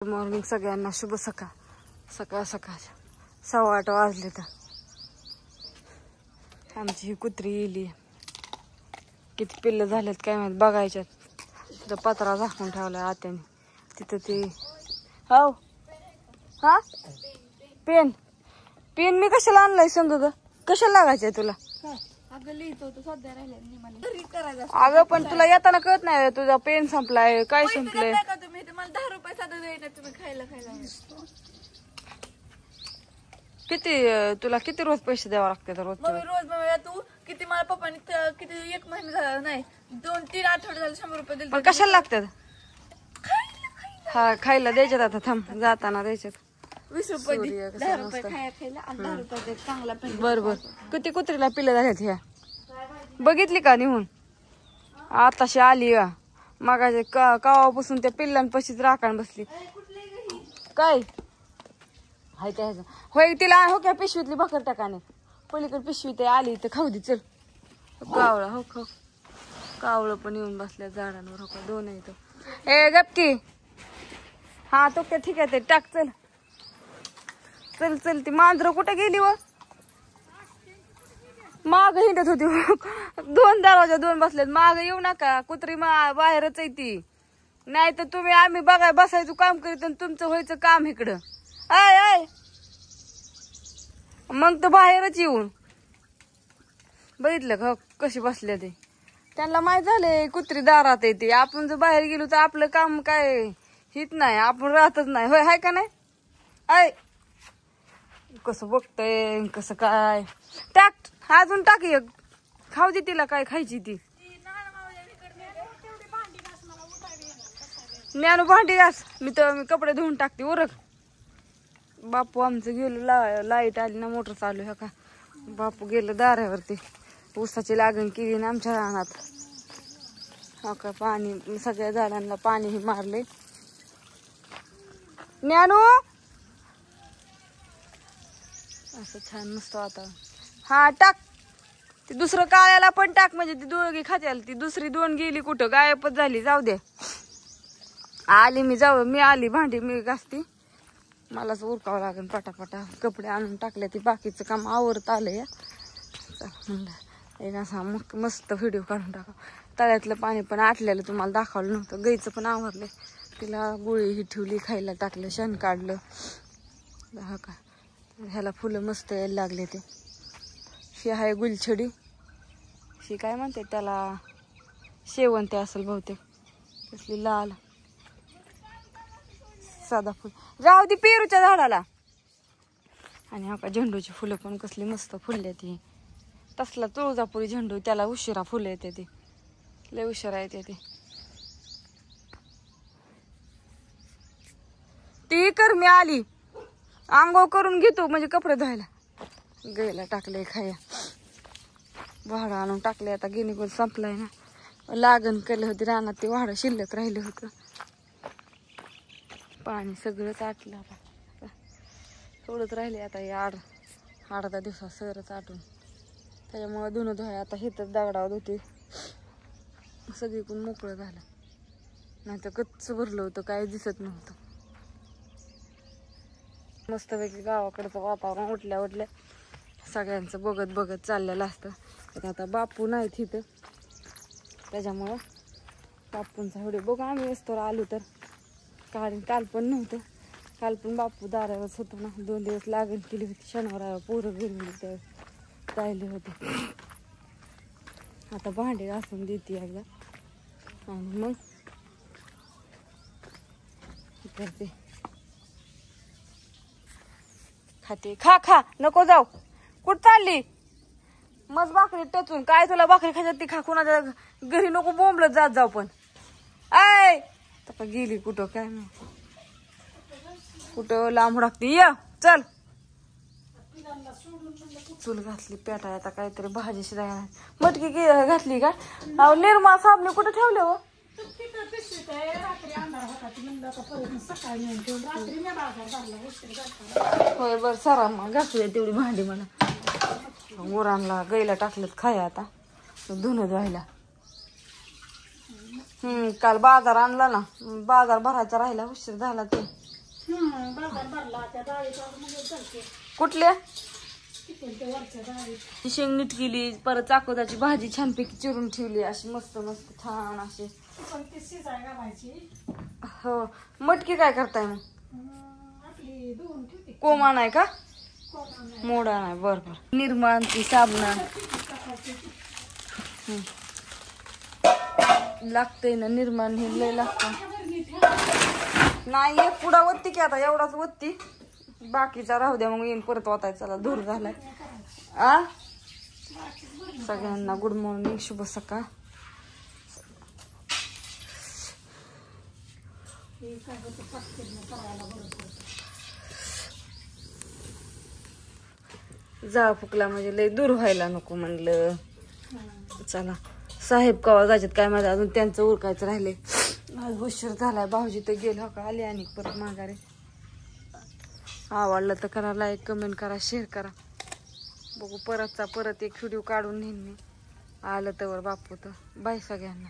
Good morning सगळ्यांना, शुभ सकाळ. सकाळ 8:15 वाजले तर आमची ही कुत्री येली. किती पिल्लं झालेत काय माहित, बघायच्यात. तिथं पत्रा झाकून ठेवलाय आत्याने. तिथं ती हो हा पेन पेन मी कशाला आणलाय संग ग? कशाला लागायचंय तुला? अगं पण तुला येताना कळत नाही तुझा पेन संपलाय काय संपलंय? मला 10 रुपये साधं देईना तुम्ही खायला किती तुला किती रोज पैसे द्यावा लागते रोज? रोज तू किती मला पप्पानी किती 1 महिना झाला नाही 2-3 आठवडे झाले 100 रुपये दिले. पण कशाला लागतात? हा खायला द्यायच्यात. आता थांब जाताना द्यायच्यात. 20 रुपये 10 रुपये खायला आणि 10 रुपये चांगला. बरोबर. किती कुत्रीला पिल्लं झाल्यात ह्या बघितली का निहून? आताशी आली का मागाचे कावापासून त्या पिल्लांपाशीच राखण बसली. काय हाय त्या होय तिला हो क्या पिशवीतली भाकर टाकाने पलीकडे पिशवी ते आली तर खाऊ दे. चल कावळा हो खाऊ. कावळं पण येऊन बसल्या झाडांवर. हो का 2 येतो. ए गपकी. हा तो काय ठीक आहे ते टाक. चल चल चल. ती मांजर कुठे गेली व? माग हिंडत होती. 2 दरवाजा 2 बसलेत. माग येऊ नका. कुत्री बाहेरच आहे ती. नाही तर तुम्ही आम्ही बघाय बसायचं काम करीत आणि तुमचं व्हायचं काम इकडं. आय आय मग तर बाहेरच येऊन बघितलं का कशी बसले ते. त्यांना माहित झाले कुत्री दारात येते. आपण जर बाहेर गेलो तर आपलं काम काय हित नाही. आपण राहतच नाही. होय हाय का नाही? आय कसं बघतय कसं काय. टाक अजून टाक एक. खाऊ दे तिला काय खायची ती. ज्ञानू भांडी घास. मी कपडे धुवून टाकते. उरक. बापू आमचं गेलो लाईट आली ना मोटर चालू आहे का. बापू गेलं दारावरती. ऊसाची लागण केली ना आमच्या रानात. हो का पाणी सगळ्या झाडांना पाणीही मारले. ज्ञानू असं छान मस्त वातावरण. हा टाक. ती दुसरं काळ्याला पण टाक म्हणजे ती दोघी खात्याला. ती दुसरी 2 गेली कुठं गायबच झाली. जाऊ दे. आली मी आली भांडी मी घासती. मलाच उरकावं लागेल पटापटा. कपडे आणून टाकले. ती बाकीचं काम आवरत आलं या. एक असा मस्त व्हिडिओ काढून टाका. तळ्यातलं पाणी पण आटलेलं तुम्हाला दाखवलं नव्हतं. गाईचं पण आवरले. तिला गोळी ही ठेवली खायला टाकलं शेण काढलं. हा का ह्याला फुलं मस्त यायला लागले. ते ही आहे गुलछडी. ही काय म्हणते त्याला शेवंती असेल बहुतेक. कसली लाल साधा फुल. राहू दे पेरूच्या झाडाला. आणि हा का झेंडूची फुलं पण कसली मस्त फुलले. ती तसला तुळजापुरी झेंडू त्याला उशिरा फुलं येते. ती लय उशिरा येते. ती कर मी आली. आंघोळ करून घेतो म्हणजे कपडे धुवायला. गायला टाकले खाया. वाहडं आणून टाकले. आता गिनीगोल संपलाय ना. लागण केलं होती रानात. ते वाहडं शिल्लक राहिलं होतं. पाणी सगळंच आटलं. आता थोडंच राहिले. आता हे 8-10 दिवसात सगळंच आटून. त्याच्यामुळे धुणं धुवाय आता हेच दगडावर होते. सगळीकडून मोकळं झालं. नाही तर कच्च भरलं होतं. काही दिसत नव्हतं. मस्तपैकी गावाकडचं वातावरण उठल्या सगळ्यांचं बघत चाललेलं असतं. तर आता बापू नाहीत इथं. त्याच्यामुळं बापूंचा व्हिडिओ बघू आम्ही असतो आलो तर. काल पण नव्हतं. काल पण बापू दारावरच होतो ना. 2 दिवस लागण केली होती. शनिवार पोरं गेली त्या राहिले होते. आता भांडे घासून देते एकदा आणि मग करते. खाते. खा नको जाऊ. कुठं चालली? मस्त भाकरी टचून. काय तुला भाकरी खायची ती खा. कुणाच्या घरी नको बोंबलत जात जाऊ. पण आय तर गेली कुठं काय नाही. कुठं लांब हुडकती. या चल. चूल घातली पेटाय. आता काहीतरी भाजी शिजायला. मटकी घातली का? निर्मा साबणे कुठं ठेवले हो? होय बर सरा मग घासूया तेवढी भांडी. मला गुरांना गाईला टाकलेत खाया. आता धुणं धुवायला. काल बाजार आणला ना. बाजार भरायचा राहिला. उशीर झाला ते कुठल्या शेंग नीट केली, परत चाकोदाची भाजी छानपैकी चिरून ठेवली, अशी मस्त मस्त छान अशी. हो, मटकी काय करताय मग? कोमा नाही का? मोडा नाही. बर बर. निर्माण ती साबणा लागतंय ना, निर्माण हे लय लागतं. नाही एक पुडा वत्ती की, आता एवढाच वत्ती, बाकीचा राहू द्या, मग येईन परत वाटायचा. चला धूर झालाय. आ सगळ्यांना गुड मॉर्निंग, शुभ सकाळ. जा फुकला म्हणजे लय दूर व्हायला नको म्हणलं. चला साहेब कवा जायच्यात काय माझं, अजून त्यांचं उरकायचं राहिले. आज उशीर झालाय. भाऊजी तर गेलो का, आले आणि परत माघारी. आवडलं तर करा लाईक, कमेंट करा, शेअर करा. बघू परत एक व्हिडिओ काढून नेईन मी, आलं तर बापू तर. बाय सगळ्यांना.